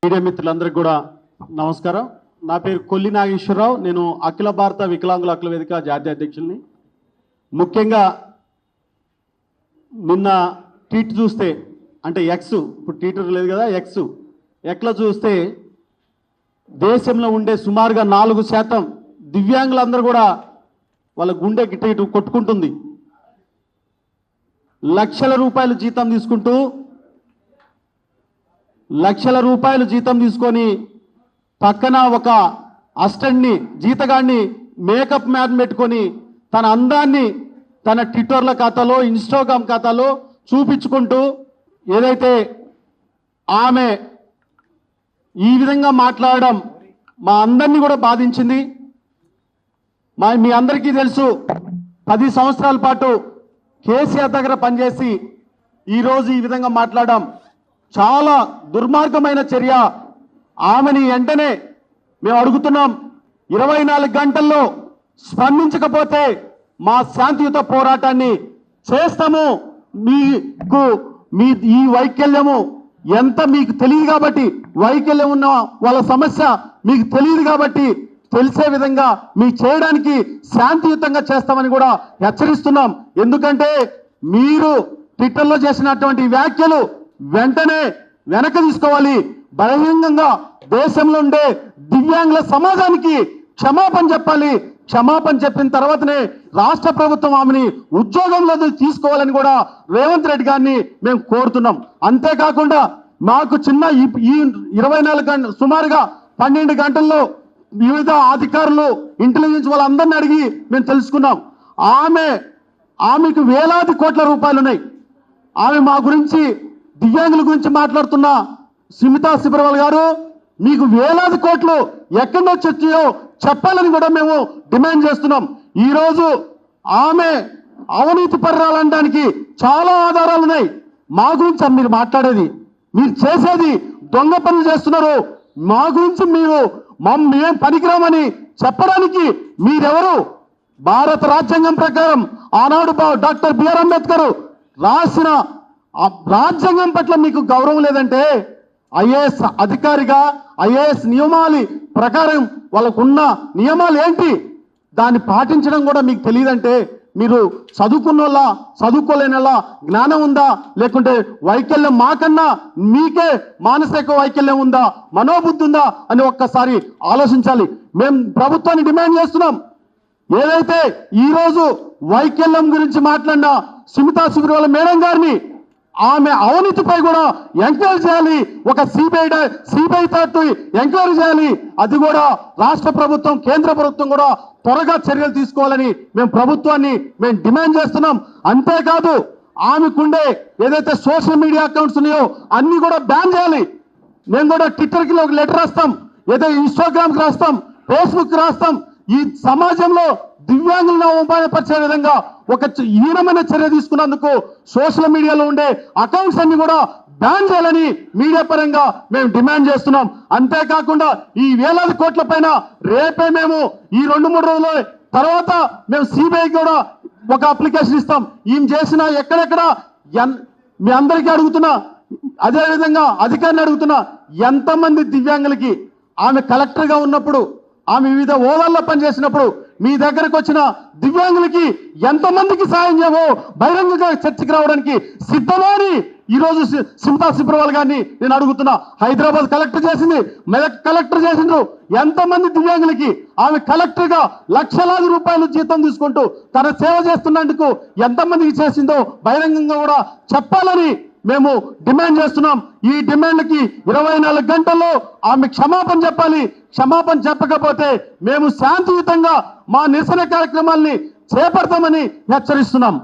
Media మిత్రులందరికీ కూడా నమస్కారం. నా పేరు కొల్లి నాగేశ్వరరావు. నేను అఖిల భారత వికలాంగుల హక్కుల వేదిక జాతీయ అధ్యక్షుల్ని. ముఖ్యంగా నిన్న ట్వీట్ చూస్తే, అంటే ఎక్స్, ఇప్పుడు ట్విట్టర్ లేదు కదా, ఎక్స్లో చూస్తే దేశంలో ఉండే సుమారుగా 4% దివ్యాంగులందరూ కూడా వాళ్ళ గుండె గిట్ట ఇటు కొట్టుకుంటుంది. లక్షల రూపాయలు జీతం తీసుకొని పక్కన ఒక అసిస్టెంట్ని, జీతగాడిని, మేకప్ మ్యాన్ పెట్టుకొని తన అందాన్ని తన ట్విట్టర్ల ఖాతాలో, ఇన్స్టాగ్రామ్ ఖాతాలో చూపించుకుంటూ ఏదైతే ఆమె ఈ విధంగా మాట్లాడడం మా అందరినీ కూడా బాధించింది. మీ అందరికీ తెలుసు, 10 సంవత్సరాల పాటు కేసీఆర్ దగ్గర పనిచేసి ఈరోజు ఈ విధంగా మాట్లాడడం చాలా దుర్మార్గమైన చర్య. ఆమెని వెంటనే మేము అడుగుతున్నాం, 24 గంటల్లో స్పందించకపోతే మా శాంతియుత పోరాటాన్ని చేస్తాము. మీకు ఈ వైకల్యము ఎంత మీకు తెలియదు కాబట్టి, వైకల్యం ఉన్న వాళ్ళ సమస్య మీకు తెలియదు కాబట్టి తెలిసే విధంగా మీకు చేయడానికి శాంతియుతంగా చేస్తామని కూడా హెచ్చరిస్తున్నాం. ఎందుకంటే మీరు ట్విట్టర్లో చేసినటువంటి వ్యాఖ్యలు వెంటనే వెనక తీసుకోవాలి. బహిరంగంగా దేశంలో ఉండే దివ్యాంగుల సమాజానికి క్షమాపణ చెప్పాలి. క్షమాపణ చెప్పిన తర్వాతనే రాష్ట్ర ప్రభుత్వం ఆమెని ఉద్యోగంలో తీసుకోవాలని కూడా రేవంత్ రెడ్డి గారిని మేము కోరుతున్నాం. అంతేకాకుండా మాకు చిన్న ఈ 24 గంటలు, సుమారుగా 12 గంటల్లో వివిధ అధికారులు, ఇంటెలిజెన్స్ వాళ్ళందరినీ అడిగి మేము తెలుసుకున్నాం. ఆమెకు వేలాది కోట్ల రూపాయలు ఉన్నాయి. ఆమె మా గురించి, దివ్యాంగుల గురించి మాట్లాడుతున్న సుమితా శిబర్వాల్ గారు, మీకు వేలాది కోట్లు ఎక్కడి నుంచి వచ్చాయో చెప్పాలని కూడా మేము డిమాండ్ చేస్తున్నాం. ఈరోజు ఆమె అవినీతి పర్రాలనడానికి చాలా ఆధారాలు ఉన్నాయి. మా గురించి మీరు మాట్లాడేది, మీరు చేసేది దొంగ పనులు చేస్తున్నారు. మా గురించి మేం పనికిరామని చెప్పడానికి మీరెవరు? భారత రాజ్యాంగం ప్రకారం ఆనాడు డాక్టర్ బిఆర్ అంబేద్కర్ రాసిన రాజ్యాంగం పట్ల మీకు గౌరవం లేదంటే, ఐఏఎస్ అధికారిగా ఐఏఎస్ నియమాల ప్రకారం వాళ్ళకున్న నియమాలు ఏంటి, దాన్ని పాటించడం కూడా మీకు తెలియదంటే మీరు చదువుకోలేనలా జ్ఞానం ఉందా, లేకుంటే వైకల్యం మాకన్నా మీకే మానసిక వైకల్యం ఉందా, మనోబుద్ధి ఉందా అని ఒక్కసారి ఆలోచించాలి. మేము ప్రభుత్వాన్ని డిమాండ్ చేస్తున్నాం. ఏదైతే ఈరోజు వైకల్యం గురించి మాట్లాడిన సుమితా శిబర్వాల్ మేడం గారిని, ఆమె అవినీతిపై కూడా ఎంక్వైరీ చేయాలి. ఒక సిబిఐ తోటి ఎంక్వైరీ చేయాలి. అది కూడా రాష్ట్ర ప్రభుత్వం, కేంద్ర ప్రభుత్వం కూడా త్వరగా చర్యలు తీసుకోవాలని ప్రభుత్వాన్ని డిమాండ్ చేస్తున్నాం. అంతేకాదు ఆమెకుండే ఏదైతే సోషల్ మీడియా అకౌంట్స్ ఉన్నాయో అన్ని కూడా బ్యాన్ చేయాలి. మేము కూడా ట్విట్టర్కి ఒక లెటర్ రాస్తాం, ఏదో ఇన్స్టాగ్రామ్కి రాస్తాం, ఫేస్బుక్ రాస్తాం. ఈ సమాజంలో దివ్యాంగులను అవమానపరిచే విధంగా ఒక హీనమైన చర్య తీసుకున్నందుకు సోషల్ మీడియాలో ఉండే అకౌంట్స్ అన్ని కూడా బ్యాన్ చేయాలని మీడియా పరంగా మేము డిమాండ్ చేస్తున్నాం. అంతేకాకుండా ఈ వేలాది కోట్ల పైన రేపే మేము ఈ 2-3 రోజుల తర్వాత మేము సిబిఐకి కూడా ఒక అప్లికేషన్ ఇస్తాం. ఈమె చేసిన ఎక్కడెక్కడ మీ అందరికీ అడుగుతున్నా, అదేవిధంగా అధికారిని అడుగుతున్నా, ఎంతమంది దివ్యాంగులకి ఆమె కలెక్టర్గా ఉన్నప్పుడు, ఆమె వివిధ హోదాల్లో పనిచేసినప్పుడు మీ దగ్గరకు వచ్చిన దివ్యాంగులకి ఎంతమందికి సాయం చేయవో బహిరంగంగా చర్చకి రావడానికి సిద్ధమని ఈరోజు సుమితా శిబర్వాల్ గారిని నేను అడుగుతున్నా. హైదరాబాద్ కలెక్టర్ చేసింది, మెదక్ కలెక్టర్ చేసిండ్రు. ఎంతమంది దివ్యాంగులకి ఆమె కలెక్టర్గా లక్షలాది రూపాయలు జీతం తీసుకుంటూ తన సేవ చేస్తున్నందుకు ఎంతమందికి చేసిందో బహిరంగంగా కూడా చెప్పాలని మేము డిమాండ్ చేస్తున్నాం. ఈ డిమాండ్లకి 24 గంటల్లో ఆమె క్షమాపణ చెప్పాలి. క్షమాపణ చెప్పకపోతే మేము శాంతియుతంగా మా నిరసన కార్యక్రమాల్ని చేపడతామని హెచ్చరిస్తున్నాం.